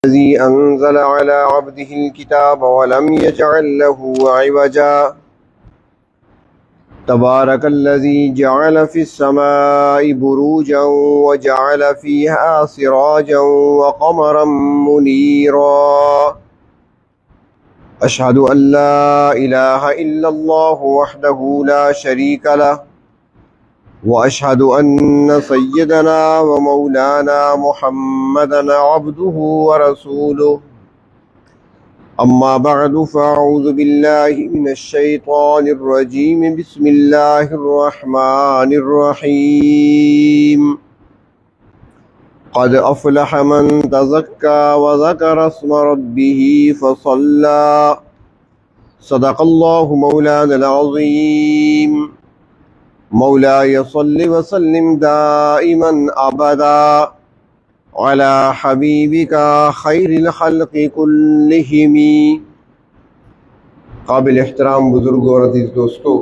الذي أنزل على عبده الكتاب ولم يجعل له عوجا تبارك الذي جعل في السماء بروجا وجعل فيها سراجا وقمرا منيرا أشهد أن لا إله إلا الله وحده لا شريك له وأشهد أن سيدنا ومولانا محمدًا عبده ورسوله أما بعد فأعوذ بالله من الشيطان الرجيم بسم الله الرحمن الرحيم قد أفلح من تزكى وذكر اسم ربه فصلى صدق الله مولانا العظيم مولاي صل وسلم دائما ابدا على حبيبك خير الخلق كلهم۔ قابل احترام بزرگوں اور عزیز دوستو،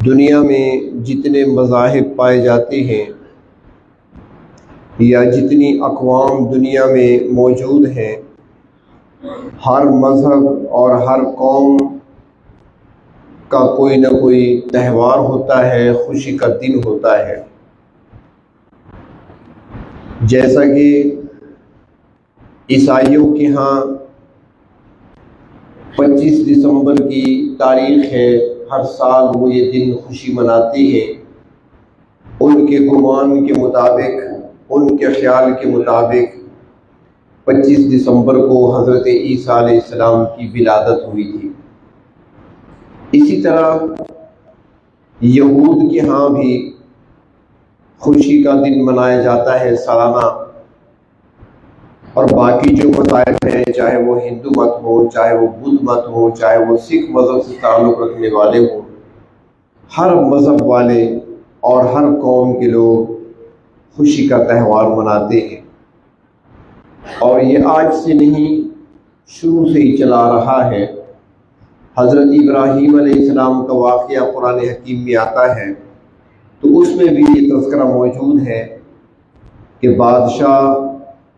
دنیا میں جتنے مذاہب پائے جاتے ہیں یا جتنی اقوام دنیا میں موجود ہیں، ہر مذہب اور ہر قوم کا کوئی نہ کوئی تہوار ہوتا ہے، خوشی کا دن ہوتا ہے۔ جیسا کہ عیسائیوں کے ہاں 25 دسمبر کی تاریخ ہے، ہر سال وہ یہ دن خوشی مناتے ہیں۔ ان کے گمان کے مطابق، ان کے خیال کے مطابق 25 دسمبر کو حضرت عیسیٰ علیہ السلام کی ولادت ہوئی تھی۔ اسی طرح یہود کے ہاں بھی خوشی کا دن منایا جاتا ہے سالانہ، اور باقی جو مذاہب ہیں، چاہے وہ ہندو مت ہو، چاہے وہ بدھ مت ہو، چاہے وہ سکھ مذہب سے تعلق رکھنے والے ہوں، ہر مذہب والے اور ہر قوم کے لوگ خوشی کا تہوار مناتے ہیں، اور یہ آج سے نہیں، شروع سے ہی چلا رہا ہے۔ حضرت ابراہیم علیہ السلام کا واقعہ قرآن حکیم میں آتا ہے تو اس میں بھی یہ تذکرہ موجود ہے کہ بادشاہ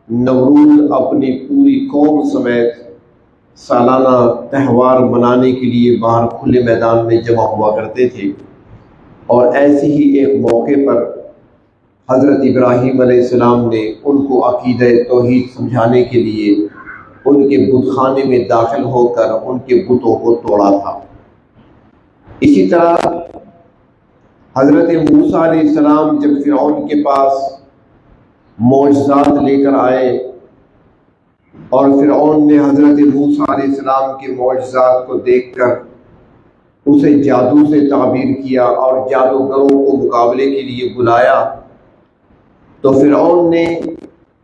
نمرود اپنی پوری قوم سمیت سالانہ تہوار منانے کے لیے باہر کھلے میدان میں جمع ہوا کرتے تھے، اور ایسے ہی ایک موقع پر حضرت ابراہیم علیہ السلام نے ان کو عقیدہ توحید سمجھانے کے لیے ان کے بت خانے میں داخل ہو کر ان کے بتوں کو توڑا تھا۔ اسی طرح حضرت موسیٰ علیہ السلام جب فرعون کے پاس معجزات لے کر آئے اور فرعون نے حضرت موسیٰ علیہ السلام کے معجزات کو دیکھ کر اسے جادو سے تعبیر کیا اور جادوگروں کو مقابلے کے لیے بلایا، تو فرعون نے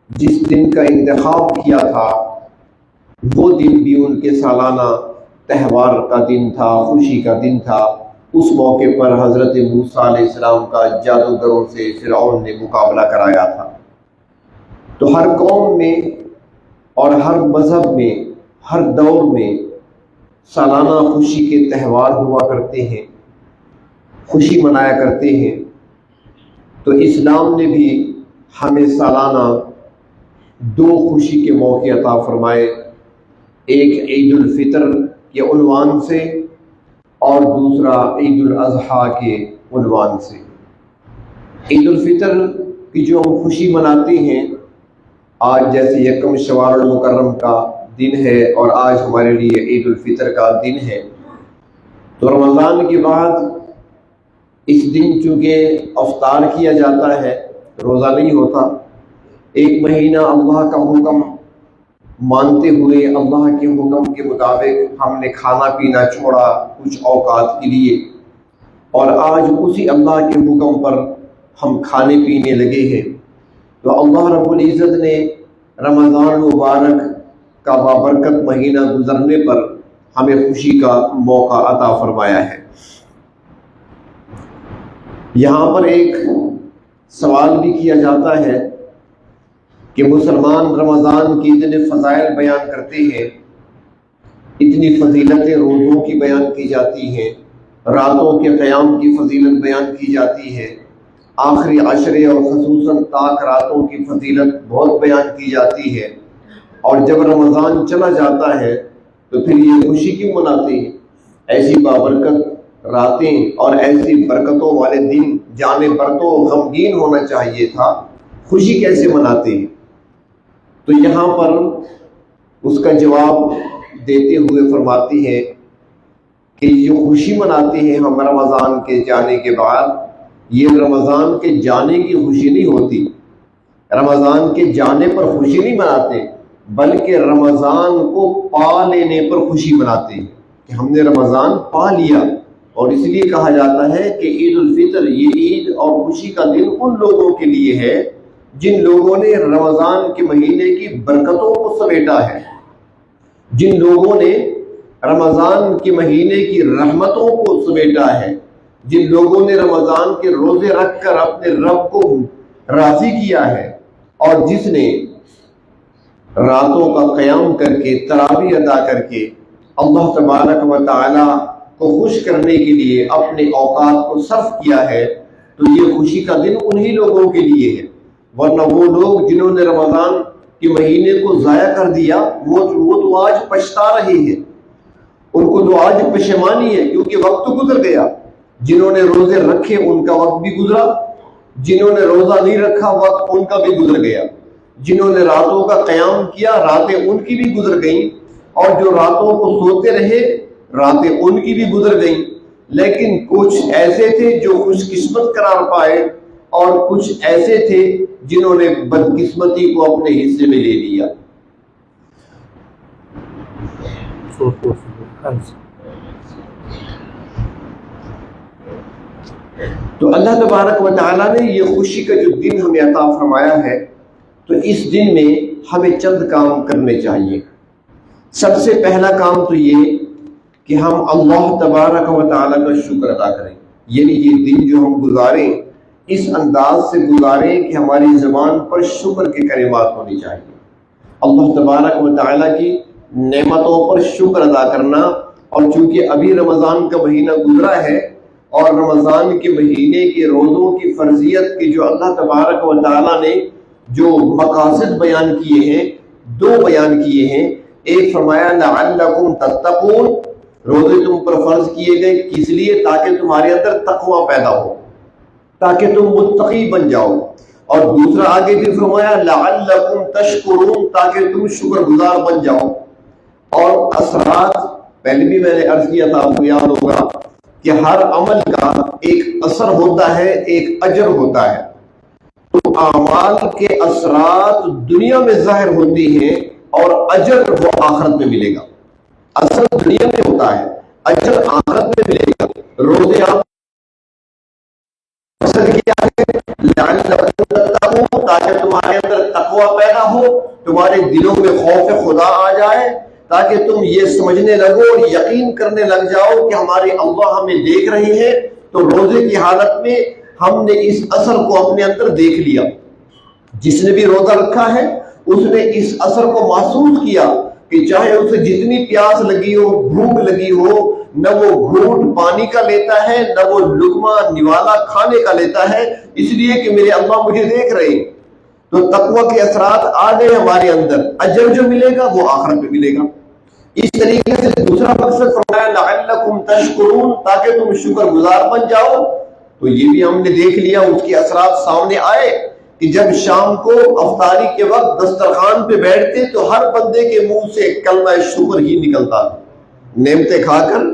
جس دن کا انتخاب کیا تھا وہ دن بھی ان کے سالانہ تہوار کا دن تھا، خوشی کا دن تھا۔ اس موقع پر حضرت موسیٰ علیہ السلام کا جادوگروں سے فرعون نے مقابلہ کرایا تھا۔ تو ہر قوم میں اور ہر مذہب میں، ہر دور میں سالانہ خوشی کے تہوار ہوا کرتے ہیں، خوشی منایا کرتے ہیں۔ تو اسلام نے بھی ہمیں سالانہ دو خوشی کے موقع عطا فرمائے، ایک عید الفطر کے عنوان سے اور دوسرا عید الاضحیٰ کے عنوان سے۔ عید الفطر کی جو ہم خوشی مناتے ہیں، آج جیسے یکم شوال المکرم کا دن ہے اور آج ہمارے لیے عید الفطر کا دن ہے، تو رمضان کے بعد اس دن چونکہ افطار کیا جاتا ہے، روزہ نہیں ہوتا، ایک مہینہ اللہ کا حکم مانتے ہوئے اللہ کے حکم کے مطابق ہم نے کھانا پینا چھوڑا کچھ اوقات کے لیے، اور آج اسی اللہ کے حکم پر ہم کھانے پینے لگے ہیں۔ تو اللہ رب العزت نے رمضان مبارک کا بابرکت مہینہ گزرنے پر ہمیں خوشی کا موقع عطا فرمایا ہے۔ یہاں پر ایک سوال بھی کیا جاتا ہے کہ مسلمان رمضان کی اتنے فضائل بیان کرتے ہیں، اتنی فضیلتیں روزوں کی بیان کی جاتی ہیں، راتوں کے قیام کی فضیلت بیان کی جاتی ہے، آخری عشرے اور خصوصاً طاق راتوں کی فضیلت بہت بیان کی جاتی ہے، اور جب رمضان چلا جاتا ہے تو پھر یہ خوشی کیوں مناتے ہیں؟ ایسی بابرکت راتیں اور ایسی برکتوں والے دن جانے پر تو غمگین ہونا چاہیے تھا، خوشی کیسے مناتے ہیں؟ تو یہاں پر اس کا جواب دیتے ہوئے فرماتی ہے کہ جو خوشی مناتے ہیں ہم رمضان کے جانے کے بعد، یہ رمضان کے جانے کی خوشی نہیں ہوتی، رمضان کے جانے پر خوشی نہیں مناتے، بلکہ رمضان کو پا لینے پر خوشی مناتے ہیں کہ ہم نے رمضان پا لیا۔ اور اس لیے کہا جاتا ہے کہ عید الفطر، یہ عید اور خوشی کا دن ان لوگوں کے لیے ہے جن لوگوں نے رمضان کے مہینے کی برکتوں کو سمیٹا ہے، جن لوگوں نے رمضان کے مہینے کی رحمتوں کو سمیٹا ہے، جن لوگوں نے رمضان کے روزے رکھ کر اپنے رب کو راضی کیا ہے، اور جس نے راتوں کا قیام کر کے تراویح ادا کر کے اللہ تبارک و تعالی کو خوش کرنے کے لیے اپنے اوقات کو صرف کیا ہے، تو یہ خوشی کا دن انہی لوگوں کے لیے ہے۔ ورنہ وہ لوگ جنہوں نے رمضان کے مہینے کو ضائع کر دیا، وہ تو آج پچھتا رہے ہیں، ان کو تو آج پشیمانی ہے، کیونکہ وقت تو گزر گیا۔ جنہوں نے روزے رکھے ان کا وقت بھی گزرا، جنہوں نے روزہ نہیں رکھا وقت ان کا بھی گزر گیا، جنہوں نے راتوں کا قیام کیا راتیں ان کی بھی گزر گئیں، اور جو راتوں کو سوتے رہے راتیں ان کی بھی گزر گئیں۔ لیکن کچھ ایسے تھے جو خوش قسمت قرار پائے، اور کچھ ایسے تھے جنہوں نے بدقسمتی کو اپنے حصے میں لے لیا۔ تو اللہ تبارک و تعالیٰ نے یہ خوشی کا جو دن ہمیں عطا فرمایا ہے، تو اس دن میں ہمیں چند کام کرنے چاہیے۔ سب سے پہلا کام تو یہ کہ ہم اللہ تبارک و تعالیٰ کا شکر ادا کریں، یعنی یہ دن جو ہم گزاریں اس انداز سے گزاریں کہ ہماری زبان پر شکر کے کلمات ہونے چاہیے۔ اللہ تبارک و تعالیٰ کی نعمتوں پر شکر ادا کرنا، اور چونکہ ابھی رمضان کا مہینہ گزرا ہے اور رمضان کے مہینے کے روزوں کی فرضیت کے جو اللہ تبارک و تعالیٰ نے جو مقاصد بیان کیے ہیں، دو بیان کیے ہیں۔ ایک فرمایا لعلکم تتقون، روزے تم پر فرض کیے گئے کس لیے؟ تاکہ تمہارے اندر تقوی پیدا ہو، تاکہ تم متقی بن جاؤ، اور دوسرا آگے بھی فرمایا لعلکم تشکرون، تاکہ تم شکر گزار بن جاؤ۔ اور اثرات پہلے بھی میں نے عرض کیا تھا، آپ کو یاد ہوگا کہ ہر عمل کا ایک اثر ہوتا ہے، ایک اجر ہوتا ہے۔ تو اعمال کے اثرات دنیا میں ظاہر ہوتے ہیں اور اجر وہ آخرت میں ملے گا۔ اثر دنیا میں ہوتا ہے، اجر آخرت میں ملے گا۔ روزے آپ کیا ہے؟ تاکہ تمہارے اندر تقوی پیدا ہو، تمہارے دلوں میں خوف خدا آ جائے، تاکہ تم یہ سمجھنے لگو اور یقین کرنے لگ جاؤ کہ ہمارے اللہ ہمیں دیکھ رہے ہیں۔ تو روزے کی حالت میں ہم نے اس اثر کو اپنے اندر دیکھ لیا۔ جس نے بھی روزہ رکھا ہے اس نے اس اثر کو محسوس کیا کہ چاہے اسے جتنی پیاس لگی ہو، بھوک لگی ہو، نہ وہ گھونٹ پانی کا لیتا ہے، نہ وہ لقمہ نوالا کھانے کا لیتا ہے، اس لیے کہ میرے اللہ مجھے دیکھ رہے ہیں۔ تو تقوی کے اثرات آ گئے ہمارے اندر، اجر جو ملے گا وہ آخرت میں ملے گا۔ اس طریقے سے دوسرا مقصد فرمایا لعلکم تشکرون، تاکہ تم شکر گزار بن جاؤ۔ تو یہ بھی ہم نے دیکھ لیا، اس کے اثرات سامنے آئے کہ جب شام کو افطاری کے وقت دسترخوان پہ بیٹھتے تو ہر بندے کے منہ سے کلمہ شکر ہی نکلتا تھا۔ نعمتیں کھا کر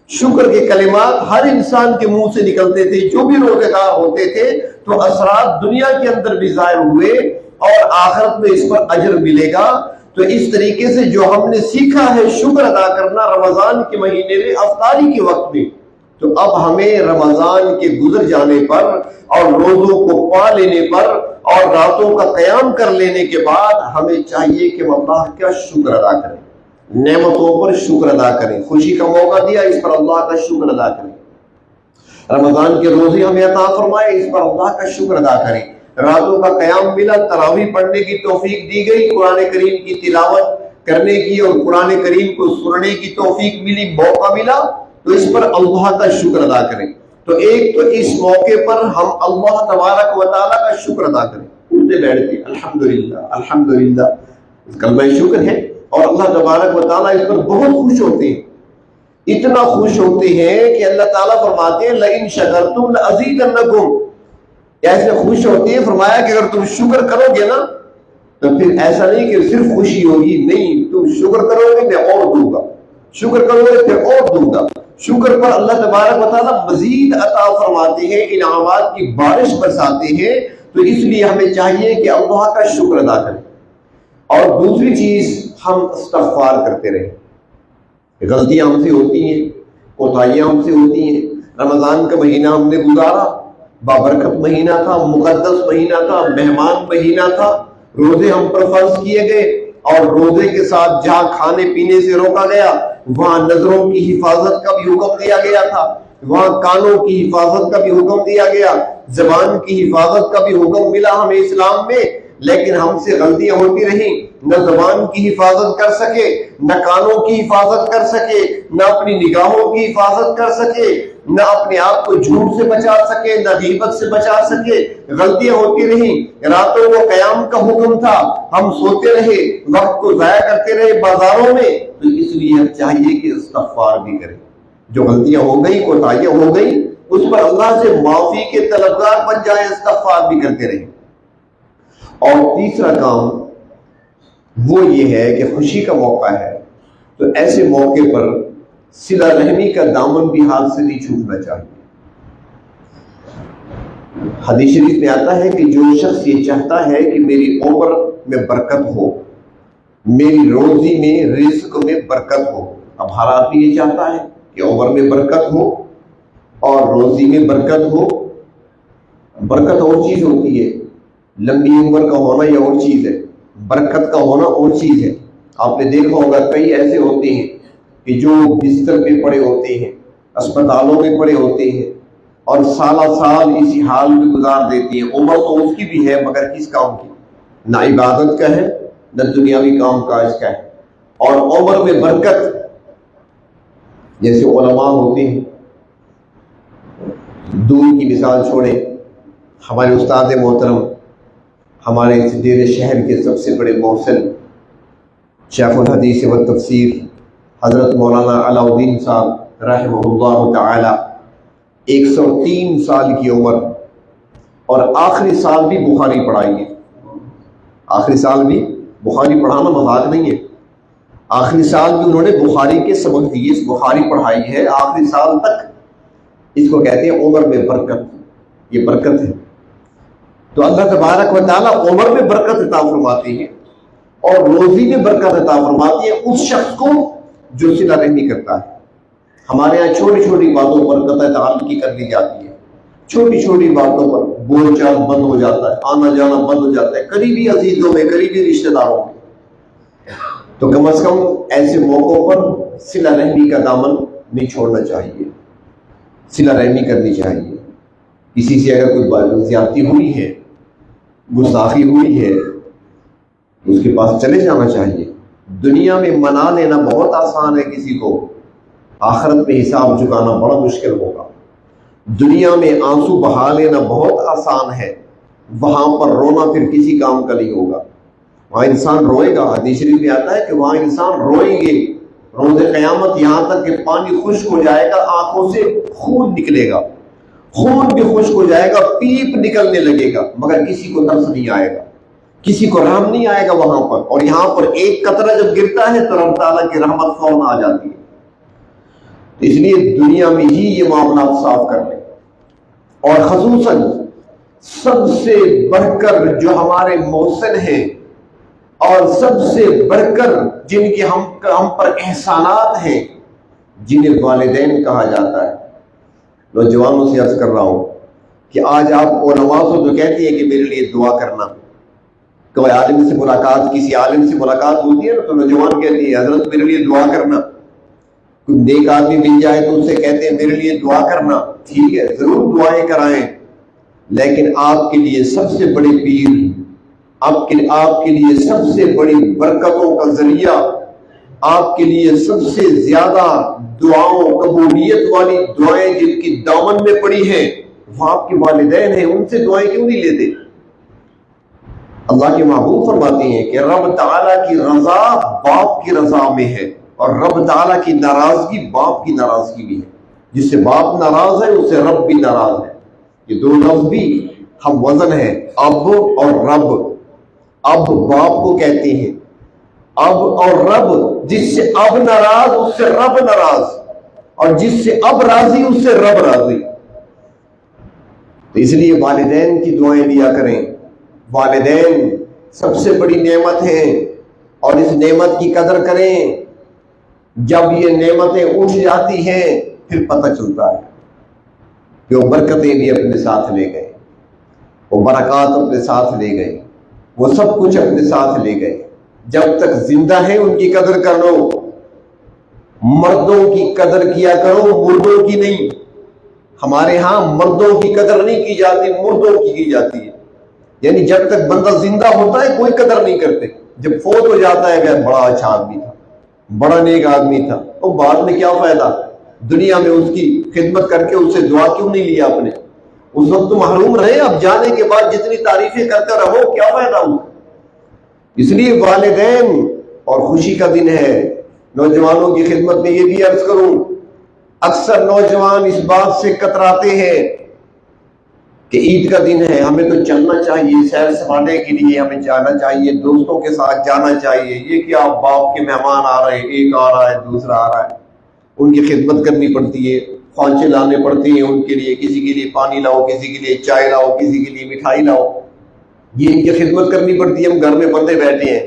شکر کے کلمات ہر انسان کے منہ سے نکلتے تھے، جو بھی روزے دار ہوتے تھے۔ تو اثرات دنیا کے اندر بھی ظاہر ہوئے اور آخرت میں اس پر اجر ملے گا۔ تو اس طریقے سے جو ہم نے سیکھا ہے شکر ادا کرنا رمضان کے مہینے میں افطاری کے وقت میں، تو اب ہمیں رمضان کے گزر جانے پر اور روزوں کو پا لینے پر اور راتوں کا قیام کر لینے کے بعد ہمیں چاہیے کہ ہم اللہ کا شکر ادا کریں، نعمتوں پر شکر ادا کریں۔ خوشی کا موقع دیا، اس پر اللہ کا شکر ادا کریں۔ رمضان کے روزے ہمیں عطا فرمائے، اس پر اللہ کا شکر ادا کریں۔ راتوں کا قیام ملا، تراویح پڑھنے کی توفیق دی گئی، قرآن کریم کی تلاوت کرنے کی اور قرآن کریم کو سننے کی توفیق ملی، موقع ملا، تو اس پر اللہ کا شکر ادا کریں۔ تو ایک تو اس موقع پر ہم اللہ تبارک و تعالیٰ کا شکر ادا کریں، اٹھتے بیٹھتے الحمدللہ الحمدللہ کلمہ شکر ہے، اور اللہ تبارک و تعالیٰ اس پر بہت خوش ہوتے ہیں، اتنا خوش ہوتے ہیں کہ اللہ تعالیٰ فرماتے ہیں لئن شکرتم لأزیدنکم، ایسے خوش ہوتے ہیں، فرمایا کہ اگر تم شکر کرو گے نا تو پھر ایسا نہیں کہ صرف خوشی ہوگی، نہیں، تم شکر کرو گے میں اور دوں گا، شکر کرو گے پھر اور دوں گا۔ شکر پر اللہ تبارک و تعالیٰ مزید عطا فرماتے ہیں، انعامات کی بارش برساتے ہیں، تو اس لیے ہمیں چاہیے کہ اللہ کا شکر ادا کریں۔ اور دوسری چیز، ہم استغفار کرتے رہیں، غلطیاں ہم سے ہوتی ہیں، کوتاہیاں ہم سے ہوتی ہیں۔ رمضان کا مہینہ ہم نے گزارا، بابرکت مہینہ تھا، مقدس مہینہ تھا، مہمان مہینہ تھا، روزے ہم پر فرض کیے گئے، اور روزے کے ساتھ جہاں کھانے پینے سے روکا گیا وہاں نظروں کی حفاظت کا بھی حکم دیا گیا تھا، وہاں کانوں کی حفاظت کا بھی حکم دیا گیا، زبان کی حفاظت کا بھی حکم ملا ہمیں اسلام میں، لیکن ہم سے غلطیاں ہوتی رہیں، نہ زبان کی حفاظت کر سکے، نہ کانوں کی حفاظت کر سکے، نہ اپنی نگاہوں کی حفاظت کر سکے، نہ اپنے آپ کو جھوٹ سے بچا سکے، نہ غیبت سے بچا سکے، غلطیاں ہوتی رہیں۔ راتوں کو قیام کا حکم تھا، ہم سوتے رہے، وقت کو ضائع کرتے رہے بازاروں میں، تو اس لیے ہم چاہیے کہ استغفار بھی کریں۔ جو غلطیاں ہو گئی، کوتاہیاں ہو گئی، اس پر اللہ سے معافی کے طلبگار بن جائیں، استغفار بھی کرتے رہیں۔ اور تیسرا کام وہ یہ ہے کہ خوشی کا موقع ہے تو ایسے موقع پر صلہ رحمی کا دامن بھی ہاتھ سے نہیں چھوٹنا چاہیے۔ حدیث شریف میں آتا ہے کہ جو شخص یہ چاہتا ہے کہ میری عمر میں برکت ہو، میری روزی میں، رزق میں برکت ہو، اب ہر آدمی یہ چاہتا ہے کہ عمر میں برکت ہو اور روزی میں برکت ہو۔ برکت اور چیز ہوتی ہے، لمبی عمر کا ہونا یہ اور چیز ہے، برکت کا ہونا اور چیز ہے۔ آپ نے دیکھا ہوگا کئی ایسے ہوتے ہیں کہ جو بستر پہ پڑے ہوتے ہیں، اسپتالوں میں پڑے ہوتے ہیں، اور سالہ سال اسی حال میں گزار دیتی ہیں، عمر تو اس کی بھی ہے مگر کس کام کی؟ نہ عبادت کا ہے، نہ دنیاوی کام کاج کا ہے۔ اور عمر میں برکت، جیسے علماء ہوتے ہیں، دور کی مثال چھوڑیں، ہمارے استاد محترم، ہمارے اس دیر شہر کے سب سے بڑے محسن شیخ الحدیث و تفسیر حضرت مولانا علاء الدین صاحب رحمہ اللہ تعالی، 103 سال کی عمر، اور آخری سال بھی بخاری پڑھائی ہے۔ آخری سال بھی بخاری پڑھانا مذاق نہیں ہے، آخری سال بھی انہوں نے بخاری کے سبق دیے، بخاری پڑھائی ہے آخری سال تک۔ اس کو کہتے ہیں عمر میں برکت، یہ برکت ہے۔ تو اللہ تبارک و تعالیٰ عمر میں برکت عطا فرماتے ہیں اور روزی میں برکت عطا فرماتے ہیں اس شخص کو جو صلہ رحمی کرتا ہے۔ ہمارے یہاں چھوٹی چھوٹی باتوں پر قطع تعلقی کر لی جاتی ہے، چھوٹی چھوٹی باتوں پر بول چال بند ہو جاتا ہے، آنا جانا بند ہو جاتا ہے، قریبی عزیزوں میں، قریبی رشتہ داروں میں۔ تو کم از کم ایسے موقعوں پر صلہ رحمی کا دامن نہیں چھوڑنا چاہیے، صلہ رحمی کرنی چاہیے۔ کسی سے اگر کوئی زیادتی ہوئی ہے، گستاخی ہوئی ہے، اس کے پاس چلے جانا چاہیے۔ دنیا میں منا لینا بہت آسان ہے کسی کو، آخرت میں حساب چکانا بڑا مشکل ہوگا۔ دنیا میں آنسو بہا لینا بہت آسان ہے، وہاں پر رونا پھر کسی کام کا نہیں ہوگا۔ وہاں انسان روئے گا، حدیث شریف میں آتا ہے کہ وہاں انسان روئیں گے روز قیامت، یہاں تک کہ پانی خشک ہو جائے گا، آنکھوں سے خون نکلے گا، خون بھی خشک ہو جائے گا، پیپ نکلنے لگے گا، مگر کسی کو ترس نہیں آئے گا، کسی کو رحم نہیں آئے گا وہاں پر۔ اور یہاں پر ایک قطرہ جب گرتا ہے تو رب تعالیٰ کی رحمت فوراً آ جاتی ہے۔ اس لیے دنیا میں ہی یہ معاملات صاف کر لیں، اور خصوصاً سب سے بڑھ کر جو ہمارے محسن ہیں اور سب سے بڑھ کر جن کے ہم پر احسانات ہیں، جنہیں والدین کہا جاتا ہے۔ نوجوانوں سے عرض کر رہا ہوں کہ آج آپ علماء سے جو کہتے ہیں کہ میرے لیے دعا کرنا، کوئی عالم سے ملاقات، کسی عالم سے ملاقات ہوتی ہے نا، تو نوجوان کہتے ہیں حضرت میرے لیے دعا کرنا۔ کوئی نیک آدمی مل جائے تو ان سے کہتے ہیں میرے لیے دعا کرنا، ٹھیک ہے ضرور دعائیں کرائیں، لیکن آپ کے لیے سب سے بڑے پیر، آپ کے لیے سب سے بڑی برکتوں کا ذریعہ آپ کے لیے سب سے زیادہ دعاؤں قبولیت والی دعائیں جن کی دامن میں پڑی ہیں وہ آپ کے والدین ہیں، ان سے دعائیں کیوں نہیں لیتے؟ اللہ کے محبوب فرماتے ہیں کہ رب تعالیٰ کی رضا باپ کی رضا میں ہے، اور رب تعالیٰ کی ناراضگی باپ کی ناراضگی بھی ہے۔ جس سے باپ ناراض ہے اس سے رب بھی ناراض ہے۔ یہ دو لفظ بھی ہم وزن ہے، اب اور رب۔ اب باپ کو کہتے ہیں، اب اور رب، جس سے اب ناراض اس سے رب ناراض، اور جس سے اب راضی اس سے رب راضی۔ تو اس لیے والدین کی دعائیں لیا کریں۔ والدین سب سے بڑی نعمت ہیں، اور اس نعمت کی قدر کریں۔ جب یہ نعمتیں اٹھ جاتی ہیں پھر پتہ چلتا ہے کہ وہ برکتیں بھی اپنے ساتھ لے گئے، وہ برکات اپنے ساتھ لے گئے، وہ سب کچھ اپنے ساتھ لے گئے۔ جب تک زندہ ہیں ان کی قدر کر لو، مردوں کی قدر کیا کرو، مردوں کی نہیں۔ ہمارے ہاں مردوں کی قدر نہیں کی جاتی، مردوں کی جاتی ہے۔ یعنی جب تک بندہ زندہ ہوتا ہے کوئی قدر نہیں کرتے، جب فوت ہو جاتا ہے وہ بڑا اچھا آدمی تھا، بڑا نیک آدمی تھا، تو بعد میں کیا فائدہ؟ دنیا میں اس کی خدمت کر کے اس سے دعا کیوں نہیں لیا آپ نے؟ اس وقت تو محروم رہے، اب جانے کے بعد جتنی تعریفیں کرتے رہو کیا فائدہ ہوا؟ اس لیے والدین اور خوشی کا دن ہے۔ نوجوانوں کی خدمت میں یہ بھی عرض کروں، اکثر نوجوان اس بات سے کتراتے ہیں کہ عید کا دن ہے، ہمیں تو چلنا چاہیے، سیر سپاٹے کے لیے ہمیں جانا چاہیے، دوستوں کے ساتھ جانا چاہیے۔ یہ کیا باپ کے مہمان آ رہے ہیں، ایک آ رہا ہے دوسرا آ رہا ہے، ان کی خدمت کرنی پڑتی ہے، خوانچے لانے پڑتے ہیں ان کے لیے، کسی کے لیے پانی لاؤ، کسی کے لیے چائے لاؤ، کسی کے لیے مٹھائی لاؤ، یہ ان کی خدمت کرنی پڑتی ہے۔ ہم گھر میں بندے بیٹھے ہیں۔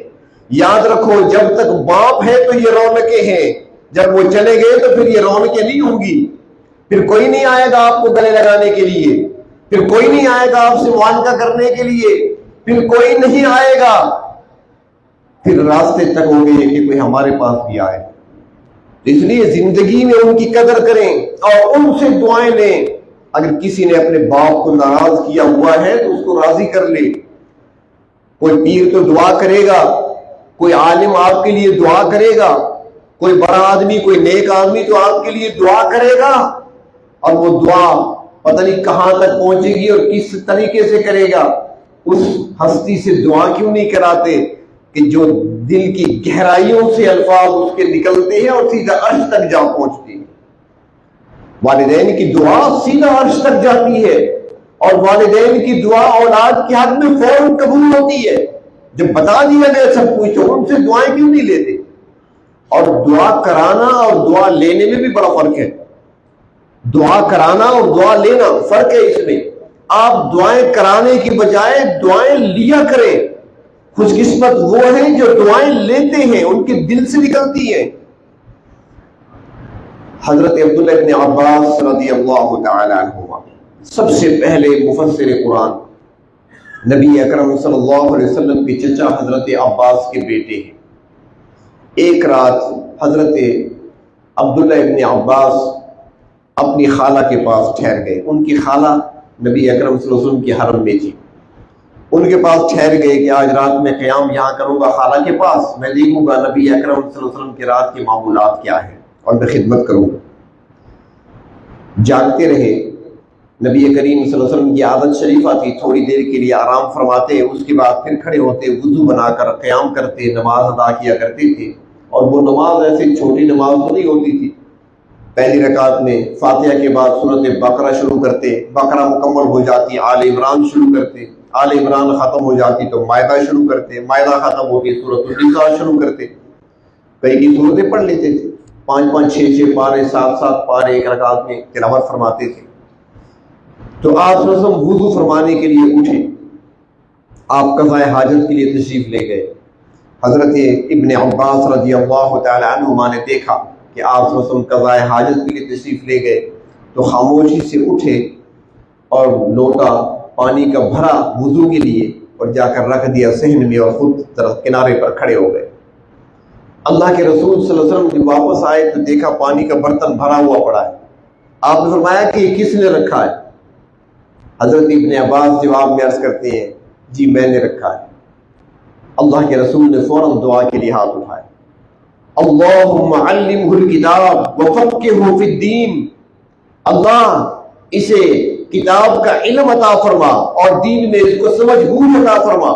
یاد رکھو جب تک باپ ہے تو یہ رونقیں ہیں، جب وہ چلے گئے تو پھر یہ رونقیں نہیں ہوں گی۔ پھر کوئی نہیں آئے گا آپ کو گلے لگانے کے لیے، پھر کوئی نہیں آئے گا آپ سے معانقہ کرنے کے لیے، پھر کوئی نہیں آئے گا، پھر راستے تک ہوں گے کہ کوئی ہمارے پاس بھی آئے۔ اس لیے زندگی میں ان کی قدر کریں اور ان سے دعائیں لیں۔ اگر کسی نے اپنے باپ کو ناراض کیا ہوا ہے تو اس کو راضی کر لے۔ کوئی پیر تو دعا کرے گا، کوئی عالم آپ کے لیے دعا کرے گا، کوئی بڑا آدمی، کوئی نیک آدمی تو آپ کے لیے دعا کرے گا، اور وہ دعا پتہ نہیں کہاں تک پہنچے گی اور کس طریقے سے کرے گا۔ اس ہستی سے دعا کیوں نہیں کراتے کہ جو دل کی گہرائیوں سے الفاظ اس کے نکلتے ہیں اور سیدھا عرش تک جا پہنچتے ہیں۔ والدین کی دعا سیدھا عرش تک جاتی ہے، اور والدین کی دعا اولاد کے حق میں فوراً قبول ہوتی ہے۔ جب بتا دیا گیا سب کچھ تو ان سے دعائیں کیوں نہیں لیتے؟ اور دعا کرانا اور دعا لینے میں بھی بڑا فرق ہے۔ دعا کرانا اور دعا لینا فرق ہے اس میں۔ آپ دعائیں کرانے کی بجائے دعائیں لیا کریں۔ خوش قسمت وہ ہیں جو دعائیں لیتے ہیں، ان کے دل سے نکلتی ہیں۔ حضرت عبداللہ ابن عباس رضی اللہ تعالی عنہما سب سے پہلے مفسر قرآن، نبی اکرم صلی اللہ علیہ وسلم کے چچا حضرت عباس کے بیٹے ہیں۔ ایک رات حضرت عبداللہ ابن عباس اپنی خالہ کے پاس ٹھہر گئے۔ ان کی خالہ نبی اکرم صلی اللہ علیہ وسلم کے حرم میں تھی۔ ان کے پاس ٹھہر گئے کہ آج رات میں قیام یہاں کروں گا خالہ کے پاس، میں دیکھوں گا نبی اکرم صلی اللہ علیہ وسلم کے رات کے معمولات کیا ہیں اور میں خدمت کروں گا۔ جاگتے رہے۔ نبی کریم صلی اللہ علیہ وسلم کی عادت شریفہ تھی، تھوڑی دیر کے لیے آرام فرماتے، اس کے بعد پھر کھڑے ہوتے، وضو بنا کر قیام کرتے، نماز ادا کیا کرتے تھے۔ اور وہ نماز ایسی چھوٹی نماز تو نہیں ہوتی تھی۔ پہلی رکعت میں فاتحہ کے بعد سورۃ بقرہ شروع کرتے، بقرہ مکمل ہو جاتی آل عمران شروع کرتے، آل عمران ختم ہو جاتی تو مائدہ شروع کرتے، مائدہ ختم ہو گئی سورۃ النساء شروع کرتے۔ کئی کی صورتیں پڑھ لیتے تھے، 5 6 پارے، 7 پارے ایک رکعت میں تلاوت فرماتے تھے۔ تو آپ وضو فرمانے کے لیے اٹھے، آپ قضاء حاجت کے لیے تشریف لے گئے۔ حضرت ابن عباس رضی اللہ تعالی عنہما نے دیکھا کہ آپ قضاء حاجت کے لیے تشریف لے گئے تو خاموشی سے اٹھے اور لوٹا پانی کا بھرا وضو کے لیے اور جا کر رکھ دیا صحن میں، اور خود طرف کنارے پر کھڑے ہو گئے۔ اللہ کے رسول صلی اللہ علیہ وسلم جب واپس آئے تو دیکھا پانی کا برتن بھرا ہوا پڑا ہے۔ آپ نے فرمایا کہ یہ کس نے رکھا ہے؟ حضرت ابن عباس جواب میں عرض کرتے ہیں، جی میں نے رکھا ہے۔ اللہ کے رسول نے فوراً دعا کے لیے ہاتھ اٹھائے اللہم علمہ الکتاب وفقہہ فی الدین، اللہ اسے کتاب کا علم عطا فرما اور دین میں اس کو سمجھ بوجھ عطا فرما۔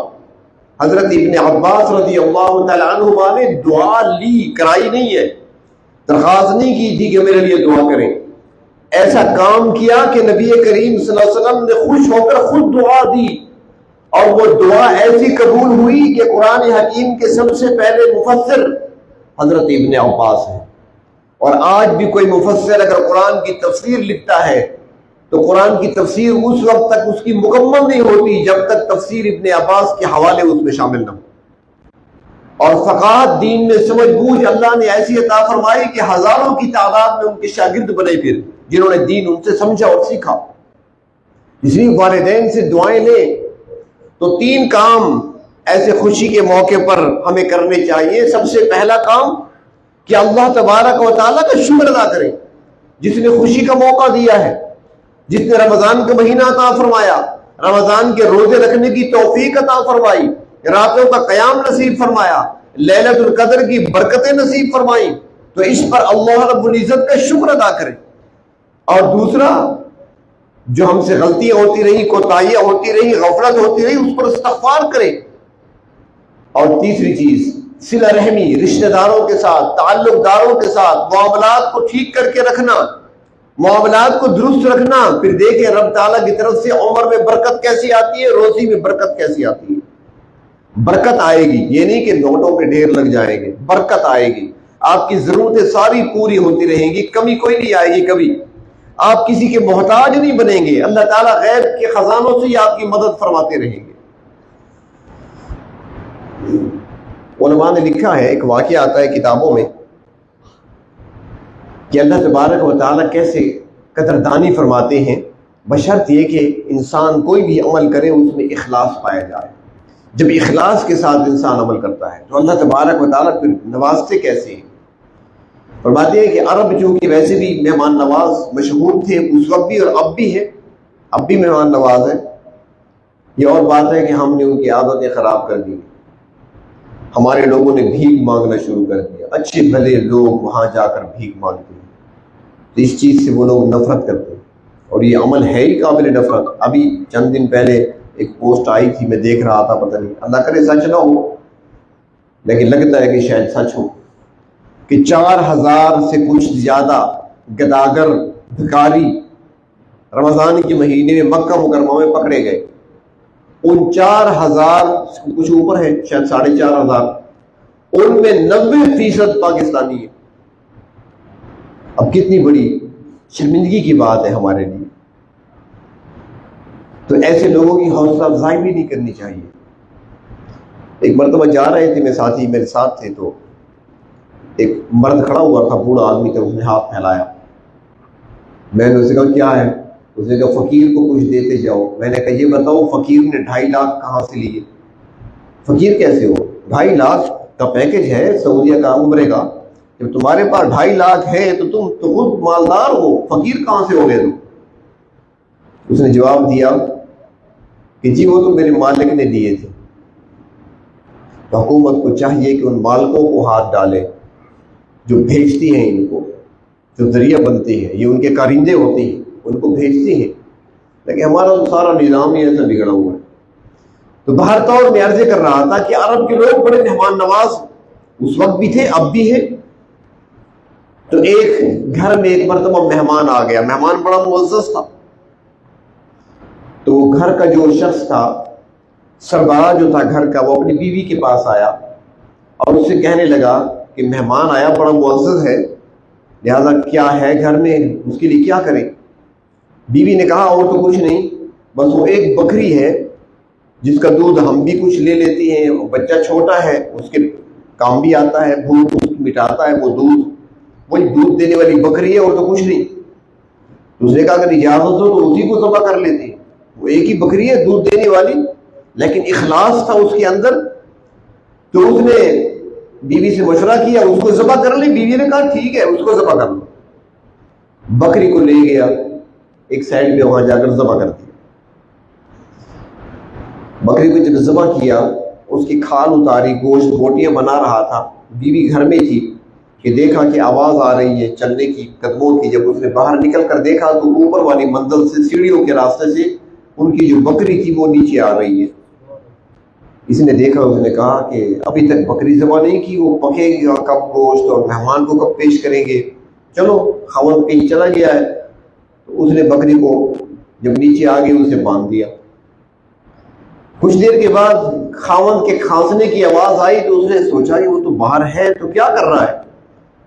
حضرت ابن عباس رضی اللہ تعالی عنہما نے دعا لی، کرائی نہیں ہے، درخواست نہیں کی تھی کہ میرے لیے دعا کریں، ایسا کام کیا کہ نبی کریم صلی اللہ علیہ وسلم نے خوش ہو کر خود دعا دی، اور وہ دعا ایسی قبول ہوئی کہ قرآن حکیم کے سب سے پہلے مفسر حضرت ابن عباس ہیں۔ اور آج بھی کوئی مفسر اگر قرآن کی تفسیر لکھتا ہے تو قرآن کی تفسیر اس وقت تک اس کی مکمل نہیں ہوتی جب تک تفسیر ابن عباس کے حوالے اس میں شامل نہ ہو۔ اور فقاہت دین میں سمجھ بوجھ اللہ نے ایسی عطا فرمائی کہ ہزاروں کی تعداد میں ان کے شاگرد بنے پھر، جنہوں نے دین ان سے سمجھا اور سیکھا۔ اس لیے والدین سے دعائیں لیں تو 3 کام ایسے خوشی کے موقع پر ہمیں کرنے چاہیے۔ سب سے پہلا کام کہ اللہ تبارک و تعالیٰ کا شکر ادا کریں، جس نے خوشی کا موقع دیا ہے، جس نے رمضان کا مہینہ عطا فرمایا، رمضان کے روزے رکھنے کی توفیق عطا فرمائی، راتوں کا قیام نصیب فرمایا، لیلۃ القدر کی برکتیں نصیب فرمائی، تو اس پر اللہ رب العزت کا شکر ادا کریں۔ اور دوسرا، جو ہم سے غلطیاں ہوتی رہی، کوتاہیاں ہوتی رہی، غفلت ہوتی رہی، اس پر استغفار کریں۔ اور تیسری چیز، صلہ رحمی، رشتہ داروں کے ساتھ، تعلق داروں کے ساتھ معاملات کو ٹھیک کر کے رکھنا، معاملات کو درست رکھنا۔ پھر دیکھیں رب تعالیٰ کی طرف سے عمر میں برکت کیسی آتی ہے، روزی میں برکت کیسی آتی ہے۔ برکت آئے گی، یہ نہیں کہ نوٹوں کے ڈھیر لگ جائیں گے، برکت آئے گی، آپ کی ضرورتیں ساری پوری ہوتی رہیں گی، کمی کوئی نہیں آئے گی کبھی، آپ کسی کے محتاج نہیں بنیں گے، اللہ تعالیٰ غیب کے خزانوں سے ہی آپ کی مدد فرماتے رہیں گے۔ علماء نے لکھا ہے، ایک واقعہ آتا ہے کتابوں میں کہ اللہ تبارک و تعالیٰ کیسے قدردانی فرماتے ہیں، بشرط یہ کہ انسان کوئی بھی عمل کرے اس میں اخلاص پایا جائے۔ جب اخلاص کے ساتھ انسان عمل کرتا ہے تو اللہ تبارک و تعالیٰ پھر نوازتے کیسے ہیں۔ فرماتے ہیں کہ عرب چونکہ ویسے بھی مہمان نواز مشہور تھے اس وقت بھی اور اب بھی ہے، اب بھی مہمان نواز ہے۔ یہ اور بات ہے کہ ہم نے ان کی عادتیں خراب کر دی، ہمارے لوگوں نے بھیک مانگنا شروع کر دیا، اچھے بھلے لوگ وہاں جا کر بھیک مانگتے ہیں، تو اس چیز سے وہ لوگ نفرت کرتے ہیں، اور یہ عمل ہے ہی قابل نفرت۔ ابھی چند دن پہلے ایک پوسٹ آئی تھی، میں دیکھ رہا تھا، پتہ نہیں اللہ کرے سچ نہ ہو لیکن لگتا ہے کہ شاید سچ ہو، کہ 4000 سے کچھ زیادہ گداگر بھکاری رمضان کے مہینے میں مکہ مکرمہ میں پکڑے گئے۔ ان 4000 کچھ اوپر ہے، شاید 4500، ان میں 90% پاکستانی ہے۔ اب کتنی بڑی شرمندگی کی بات ہے ہمارے لیے، تو ایسے لوگوں کی حوصلہ افزائی بھی نہیں کرنی چاہیے۔ ایک مرتبہ جا رہے تھے، میرے ساتھی میرے ساتھ تھے، تو ایک مرد کھڑا ہوا تھا، بوڑھا آدمی تھا، اس نے ہاتھ پھیلایا، میں نے اسے کہا کیا ہے؟ اس نے کہا فقیر کو کچھ دیتے جاؤ۔ میں نے کہا یہ بتاؤ فقیر نے 2.5 لاکھ کہاں سے لیے؟ فقیر کیسے ہو؟ 2.5 لاکھ کا پیکج ہے سعودیہ کا عمرے کا، جب تمہارے پاس 2.5 لاکھ ہے تو تم تو خود مالدار ہو، فقیر کہاں سے ہو گئے تم؟ اس نے جواب دیا کہ جی وہ تو میرے مالک نے دیے تھے۔ تو حکومت کو چاہیے کہ ان مالکوں کو ہاتھ ڈالے جو بھیجتی ہیں، ان کو جو ذریعہ بنتے ہیں، یہ ان کے کارندے ہوتے ہیں، ان کو بھیجتے ہیں، لیکن ہمارا تو سارا نظام ہی ایسا بگڑا ہوا ہے۔ تو باہر طور میں عرض کر رہا تھا کہ عرب کے لوگ بڑے مہمان نواز اس وقت بھی تھے، اب بھی ہے۔ تو ایک گھر میں ایک مرتبہ مہمان آ گیا، مہمان بڑا معزز تھا، تو گھر کا جو شخص تھا، سربراہ جو تھا گھر کا، وہ اپنی بیوی کے پاس آیا اور اس سے کہنے لگا کہ مہمان آیا، بڑا معزز ہے، لہذا کیا ہے گھر میں، اس کے لیے کیا کریں؟ بیوی نے کہا اور تو کچھ نہیں، بس وہ ایک بکری ہے جس کا دودھ ہم بھی کچھ لے لیتے ہیں، بچہ چھوٹا ہے، اس کے کام بھی آتا ہے، بھوک مٹاتا ہے وہ دودھ، وہی دودھ دینے والی بکری ہے اور تو کچھ نہیں۔ تو اس نے کہا اگر اجازت ہو تو اسی کو ذبح کر لیتے ہیں، وہ ایک ہی بکری ہے دودھ دینے والی، لیکن اخلاص تھا اس کے اندر، تو اس نے بیوی سے مشورہ کیا اس کو ذبح کر لی۔ بیوی نے کہا ٹھیک ہے اس کو ذبح کر لو، بکری کو لے گیا ایک سائڈ پہ، وہاں جا کر ذبح کر دیا۔ بکری کو جب ذبح کیا، اس کی کھال اتاری، گوشت بوٹیاں بنا رہا تھا، بیوی گھر میں تھی، کہ دیکھا کہ آواز آ رہی ہے چلنے کی، قدموں کی. جب اس نے باہر نکل کر دیکھا تو اوپر والی منزل سے، سیڑھیوں کے راستے سے ان کی جو بکری تھی وہ نیچے آ رہی ہے. اس نے دیکھا، اس نے کہا کہ ابھی تک بکری ذبح نہیں کی، وہ پکے گا کب گوشت اور مہمان کو کب پیش کریں گے؟ چلو خاوند کہیں چلا گیا ہے. تو اس نے بکری کو جب نیچے آ گئی اسے باندھ دیا. کچھ دیر کے بعد خاوند کے کھانسنے کی آواز آئی تو اس نے سوچا کہ وہ تو باہر ہے تو کیا کر رہا ہے.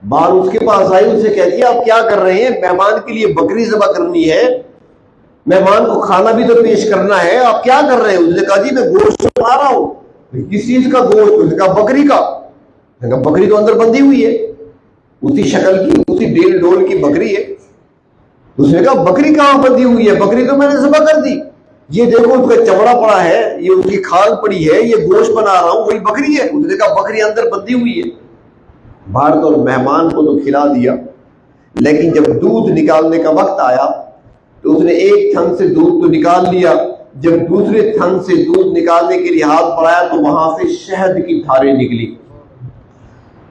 باہر اس کے پاس آئی، اسے کہہ دیا آپ کیا کر رہے ہیں؟ مہمان کے لیے بکری ذبح کرنی ہے، مہمان کو کھانا بھی تو پیش کرنا ہے، آپ کیا کر رہے ہیں؟ اس نے کہا جی میں گوشت بنا رہا ہوں. کس چیز کا گوشت؟ اس نے کہا بکری کا. نے کہا بکری تو اندر بندھی ہوئی ہے، اسی شکل کی، اسی ڈیل ڈول کی بکری ہے. اس نے کہا بکری کہاں بندھی ہوئی ہے؟ بکری تو میں نے ذبح کر دی. یہ دیکھو اس کا چمڑا پڑا ہے، یہ اس کی کھال پڑی ہے، یہ گوشت بنا رہا ہوں، وہی بکری ہے. اس نے کہا بکری اندر بندھی ہوئی ہے. باہر تو مہمان کو تو کھلا دیا، لیکن جب دودھ نکالنے کا وقت آیا تو اس نے ایک تھن سے دودھ تو نکال لیا. جب دوسرے تھن سے دودھ نکالنے کے لیے ہاتھ بڑھایا تو وہاں سے شہد کی دھاریں نکلی،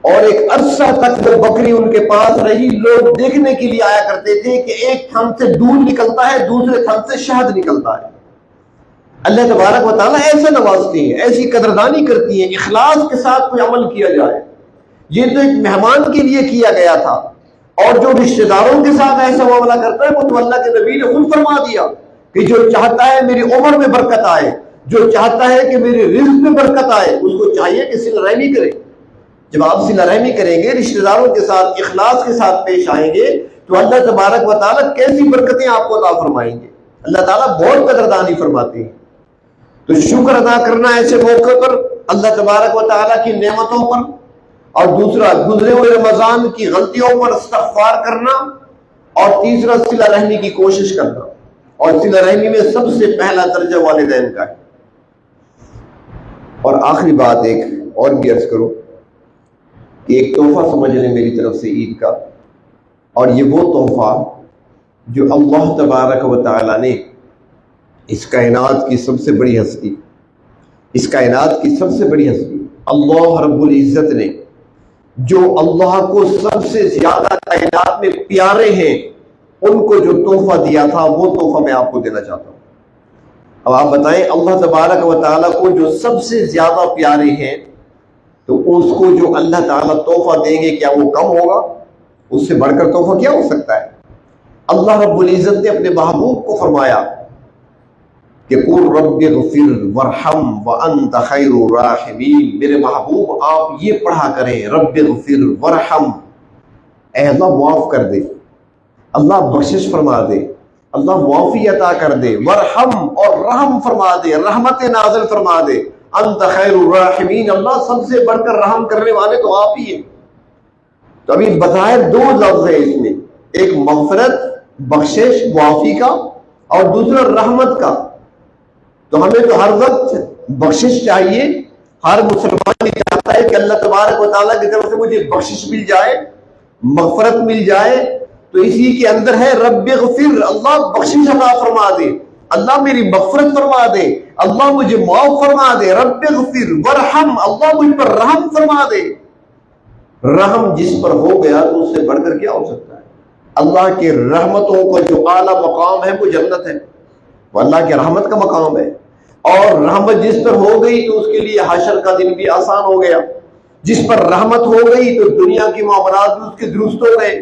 اور ایک عرصہ تک وہ بکری ان کے پاس رہی. لوگ دیکھنے کے لیے آیا کرتے تھے کہ ایک تھن سے دودھ نکلتا ہے، دوسرے تھن سے شہد نکلتا ہے. اللہ تبارک و تعالیٰ ایسے نوازتے ہیں، ایسی قدردانی کرتی ہیں. اخلاص کے ساتھ کوئی عمل کیا جائے. یہ تو ایک مہمان کے لیے کیا گیا تھا، اور جو رشتہ داروں کے ساتھ ایسا معاملہ کرتا ہے وہ تو اللہ کے نبی نے خود فرما دیا کہ جو چاہتا ہے میری عمر میں برکت آئے، جو چاہتا ہے کہ میرے رزق میں برکت آئے، اس کو چاہیے کہ صلہ رحمی کرے. جب آپ صلہ رحمی کریں گے، رشتہ داروں کے ساتھ اخلاص کے ساتھ پیش آئیں گے تو اللہ تبارک و تعالیٰ کیسی برکتیں آپ کو عطا فرمائیں گے. اللہ تعالیٰ بہت قدردانی فرماتے ہیں. تو شکر ادا کرنا ایسے موقع پر اللہ تبارک و تعالیٰ کی نعمتوں پر، اور دوسرا گزرے ہوئے رمضان کی غلطیوں پر استغفار کرنا، اور تیسرا صلہ رحمی کی کوشش کرنا. اور صلہ رحمی میں سب سے پہلا درجہ والدین کا ہے. اور آخری بات ایک اور بھی عرض کرو کہ ایک تحفہ سمجھ لیں میری طرف سے عید کا، اور یہ وہ تحفہ جو اللہ تبارک و تعالیٰ نے اس کائنات کی سب سے بڑی ہستی، اس کائنات کی سب سے بڑی ہستی اللہ رب العزت نے، جو اللہ کو سب سے زیادہ کائنات میں پیارے ہیں، ان کو جو تحفہ دیا تھا وہ تحفہ میں آپ کو دینا چاہتا ہوں. اب آپ بتائیں اللہ تبارک و تعالیٰ کو جو سب سے زیادہ پیارے ہیں تو اس کو جو اللہ تعالیٰ تحفہ دیں گے کیا وہ کم ہوگا؟ اس سے بڑھ کر تحفہ کیا ہو سکتا ہے؟ اللہ رب العزت نے اپنے محبوب کو فرمایا کہ قل رب اغفر وارحم وانت خیر الراحمین. میرے محبوب آپ یہ پڑھا کریں رب اغفر وارحم، اے اللہ معاف کر دے، اللہ بخشش فرما دے، اللہ معافی عطا کر دے، وارحم اور رحم فرما دے، رحمت نازل فرما دے، انت خیر الراحمین، اللہ سب سے بڑھ کر رحم کرنے والے تو آپ ہی ہیں. تو ابھی بظاہر دو لفظ ہے اس میں، ایک مغفرت بخشش معافی کا، اور دوسرا رحمت کا. تو ہمیں تو ہر وقت بخشش چاہیے. ہر مسلمان یہ چاہتا ہے کہ اللہ تبارک و تعالیٰ کی طرف سے مجھے بخشش مل جائے، مغفرت مل جائے. تو اسی کے اندر ہے رب اغفر، اللہ بخشش عطا فرما دے، اللہ میری مغفرت فرما دے، اللہ مجھے معاف فرما دے. رب اغفر وارحم، اللہ مجھ پر رحم فرما دے. رحم جس پر ہو گیا تو اس سے بڑھ کر کیا ہو سکتا ہے؟ اللہ کے رحمتوں کا جو اعلیٰ مقام ہے وہ جنت ہے، وہ اللہ کے رحمت کا مقام ہے. اور رحمت جس پر ہو گئی تو اس کے لیے حشر کا دن بھی آسان ہو گیا. جس پر رحمت ہو گئی تو دنیا کی معاملات بھی اس کے درست ہو گئے.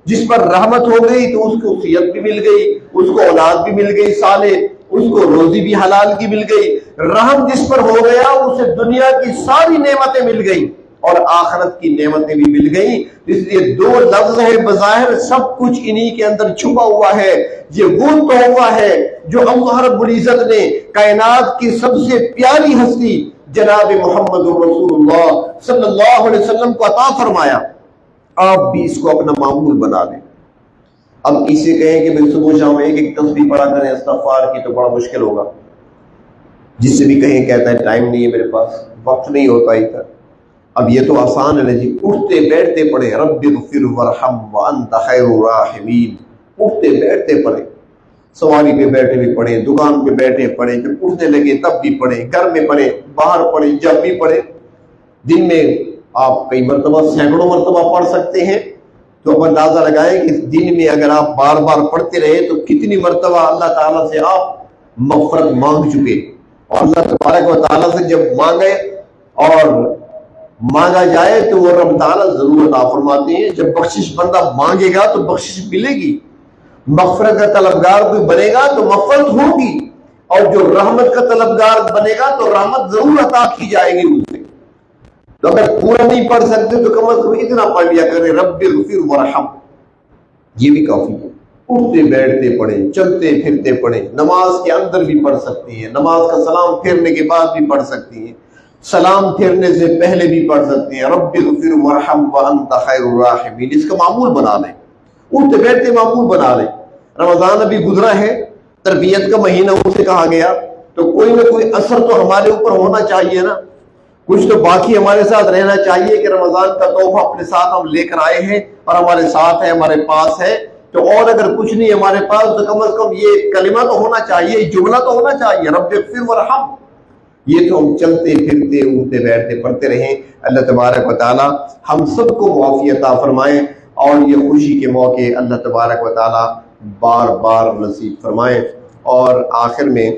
جس پر رحمت ہو گئی تو اس کو صحت بھی مل گئی، اس کو اولاد بھی مل گئی صالح، اس کو روزی بھی حلال کی مل گئی. رحم جس پر ہو گیا اسے دنیا کی ساری نعمتیں مل گئی اور آخرت کی نعمتیں بھی مل گئیں. اس لیے دو لفظ ہے، بظاہر سب کچھ انہی کے اندر چھپا ہوا ہے. یہ وہ تحفہ ہے جو اللہ رب العزت نے کائنات کی سب سے پیاری ہستی جناب محمد رسول اللہ صلی اللہ علیہ وسلم کو عطا فرمایا. آپ بھی اس کو اپنا معمول بنا لیں. اب کسی کہیں کہ میں صبح شام ایک ایک تسبیح پڑھا کریں استغفار کی تو بڑا مشکل ہوگا. جس سے بھی کہیں کہتا ہے ٹائم نہیں ہے میرے پاس، وقت نہیں ہوتا ادھر. اب یہ تو آسان ہے نا جی، اٹھتے بیٹھتے پڑھے رب اغفر وارحم وانت خیر الراحمین. اٹھتے بیٹھتے پڑھے، سواری پہ بیٹھے بھی پڑھے، دکان پہ بیٹھے پڑھے، جب اٹھنے لگے تب بھی پڑھے، گھر میں پڑھے، باہر پڑھے، جب بھی پڑھے. دن میں آپ کئی مرتبہ سینکڑوں مرتبہ پڑھ سکتے ہیں، تو اب اندازہ لگائیں کہ اس دن میں اگر آپ بار بار پڑھتے رہے تو کتنی مرتبہ اللہ تعالیٰ سے آپ مغفرت مانگ چکے. اور اللہ تبارک و تعالیٰ سے جب مانگے اور مانگا جائے تو وہ رب تعالیٰ ضرور عطا فرماتے ہیں. جب بخشش بندہ مانگے گا تو بخشش ملے گی، مغفرت کا طلبگار کوئی بنے گا تو مغفرت ہوگی، اور جو رحمت کا طلبگار بنے گا تو رحمت ضرور عطا کی جائے گی اسے. تو اگر پورا نہیں پڑھ سکتے تو کم از کم اتنا پڑھ لیا کریں رب اغفر ورحم، یہ بھی کافی ہے. اٹھتے بیٹھتے پڑھیں، چلتے پھرتے پڑھیں، نماز کے اندر بھی پڑھ سکتی ہیں، نماز کا سلام پھیرنے کے بعد بھی پڑھ سکتی ہیں، سلام پھیرنے سے پہلے بھی پڑھ سکتی ہیں. رب اغفر ورحم وانت خیر الراحمین، اس کا معمول بنا لیں، اٹھتے بیٹھتے معمول بنا لیں. رمضان ابھی گزرا ہے، تربیت کا مہینہ اسے کہا گیا، تو کوئی نہ کوئی اثر تو ہمارے اوپر ہونا چاہیے نا، کچھ تو باقی ہمارے ساتھ رہنا چاہیے کہ رمضان کا تحفہ اپنے ساتھ ہم لے کر آئے ہیں اور ہمارے ساتھ ہے، ہمارے پاس ہے. تو اور اگر کچھ نہیں ہمارے پاس تو کم از کم یہ کلمہ تو ہونا چاہیے، یہ جملہ تو ہونا چاہیے رب اغفر ورحم. یہ تو ہم چلتے پھرتے اٹھتے بیٹھتے پڑھتے رہیں. اللہ تبارک و تعالی ہم سب کو معافی عطا فرمائیں، اور یہ خوشی کے موقع اللہ تبارک و تعالی بار بار نصیب فرمائیں. اور آخر میں